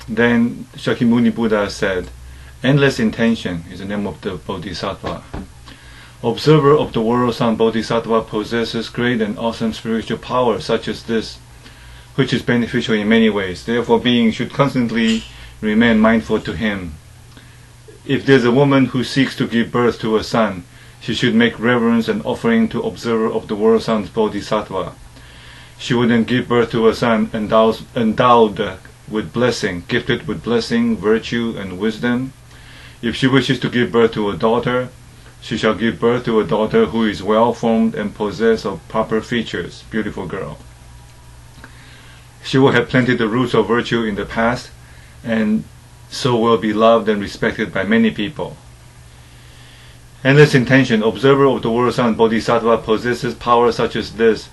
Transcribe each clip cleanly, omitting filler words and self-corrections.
Then Shakyamuni Buddha said, "Endless intention is the name of the Bodhisattva. Observer of the world sound Bodhisattva possesses great and awesome spiritual power such as this, which is beneficial in many ways. Therefore, beings should constantly remain mindful to him. If there's a woman who seeks to give birth to a son, she should make reverence and offering to observer of the world sound Bodhisattva. She would then give birth to a son endowed with blessing, gifted with blessing, virtue, and wisdom. If she wishes to give birth to a daughter, she shall give birth to a daughter who is well-formed and possessed of proper features, beautiful girl. She will have planted the roots of virtue in the past, and so will be loved and respected by many people." Endless intention, observer of the world sound Bodhisattva possesses power such as this.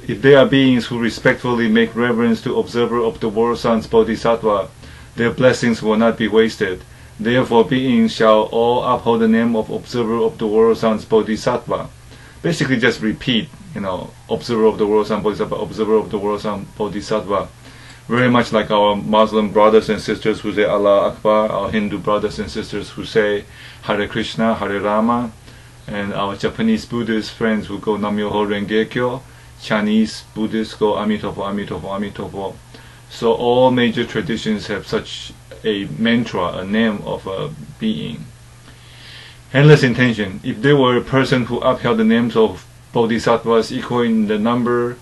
If there are beings who respectfully make reverence to observer of the world sound Bodhisattva, their blessings will not be wasted. Therefore, beings shall all uphold the name of observer of the world sound Bodhisattva. Basically, just repeat, observer of the world sound Bodhisattva, observer of the world sound Bodhisattva. Very much like our Muslim brothers and sisters who say Allah Akbar, our Hindu brothers and sisters who say Hare Krishna, Hare Rama, and our Japanese Buddhist friends who go Nam-myoho Renge Kyo, Chinese Buddhists go Amitofo, Amitofo, Amitofo. So all major traditions have such a mantra, a name of a being. Endless intention. If there were a person who upheld the names of Bodhisattvas equal in the number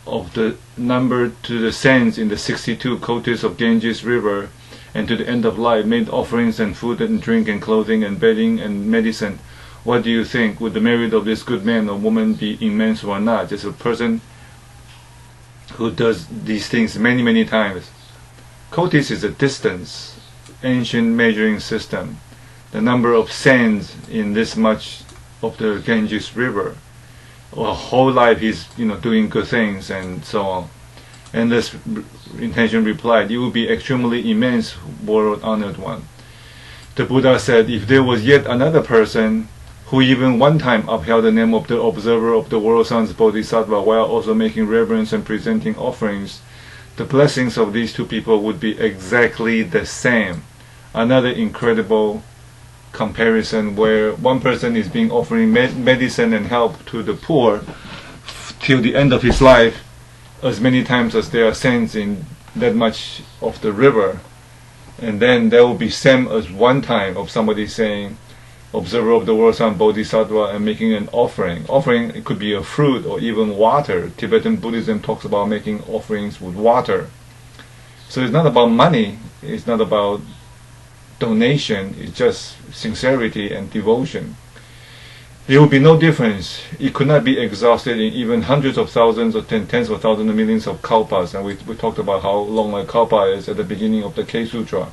to the sands in the 62 kotis of Ganges River, and to the end of life, made offerings and food and drink and clothing and bedding and medicine, what do you think? Would the merit of this good man or woman be immense or not? Just a person who does these things many, many times. Kotis is a distance, ancient measuring system. The number of sands in this much of the Ganges River. A whole life he's doing good things and so on. Endless intention replied, "You will be extremely immense, world honored one." The Buddha said, "If there was yet another person who even one time upheld the name of the observer of the world sound Bodhisattva while also making reverence and presenting offerings, the blessings of these two people would be exactly the same." Another incredible comparison where one person is being offering medicine and help to the poor till the end of his life, as many times as there are sands in that much of the river, and then there will be same as one time of somebody saying observer of the world sound Bodhisattva and making an offering. Offering, it could be a fruit or even water. Tibetan Buddhism talks about making offerings with water. So it's not about money, it's not about donation, it's just sincerity and devotion. There will be no difference. It could not be exhausted in even hundreds of thousands or tens of thousands of millions of kalpas, and we talked about how long a kalpa is at the beginning of the K-Sutra.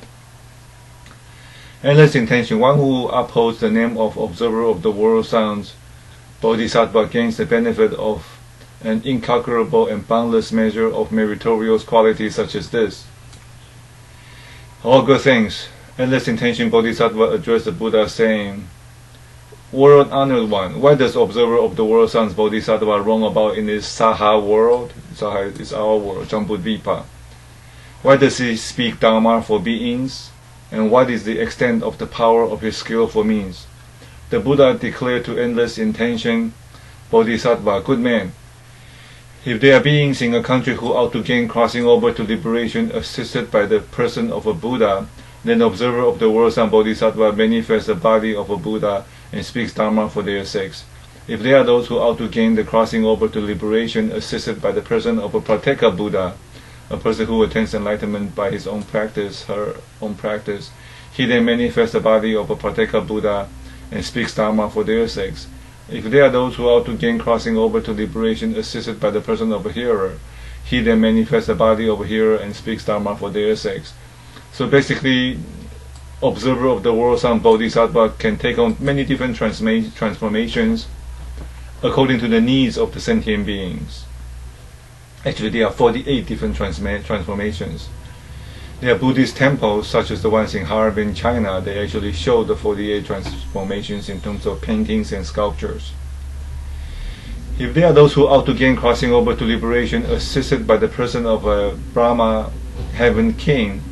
Endless intention. One who upholds the name of observer of the world sounds Bodhisattva gains the benefit of an incalculable and boundless measure of meritorious qualities such as this. All good things. Endless intention Bodhisattva addressed the Buddha saying, "World honored one, why does observer of the world sounds Bodhisattva roam about in this Saha world?" Saha is our world, Jambudvipa. "Why does he speak Dharma for beings? And what is the extent of the power of his skillful means?" The Buddha declared to endless intention Bodhisattva, "Good man, if there are beings in a country who ought to gain crossing over to liberation assisted by the person of a Buddha, then the observer of the world sound Bodhisattva manifests the body of a Buddha and speaks Dharma for their sakes. If there are those who ought to gain the crossing over to liberation assisted by the person of a Prateka Buddha, a person who attains enlightenment by his own practice, her own practice, he then manifests the body of a Prateka Buddha and speaks Dharma for their sakes. If there are those who ought to gain crossing over to liberation assisted by the person of a hearer, he then manifests the body of a hearer and speaks Dharma for their sakes." So basically, observer of the world sound Bodhisattva can take on many different transformations according to the needs of the sentient beings. Actually, there are 48 different transformations. There are Buddhist temples, such as the ones in Harbin, China. They actually show the 48 transformations in terms of paintings and sculptures. If there are those who ought to gain crossing over to liberation assisted by the person of a Brahma heaven king,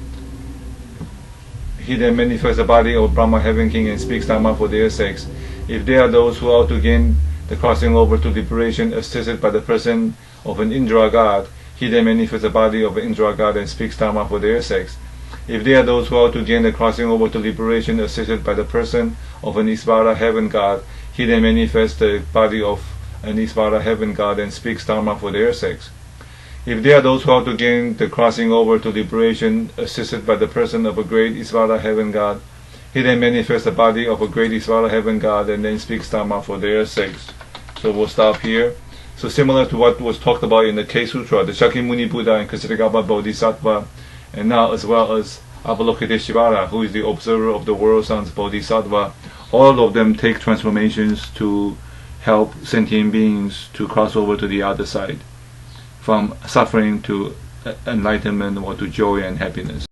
he then manifests the body of Brahma Heaven King and speaks Dharma for their sakes. If they are those who are to gain the crossing over to liberation assisted by the person of an Indra god, he then manifests the body of an Indra god and speaks Dharma for their sakes. If they are those who are to gain the crossing over to liberation assisted by the person of an Isvara Heaven god, he then manifests the body of an Isvara Heaven god and speaks Dharma for their sakes. If they are those who are to gain the crossing over to liberation assisted by the person of a great Isvara Heaven god, he then manifests the body of a great Isvara Heaven god and then speaks Dharma for their sakes. So we'll stop here. So similar to what was talked about in the K Sutra, the Shakyamuni Buddha and Kshatrigapa Bodhisattva, and now as well as Avalokiteshvara, who is the observer of the world sans Bodhisattva, all of them take transformations to help sentient beings to cross over to the other side, from suffering to enlightenment or to joy and happiness.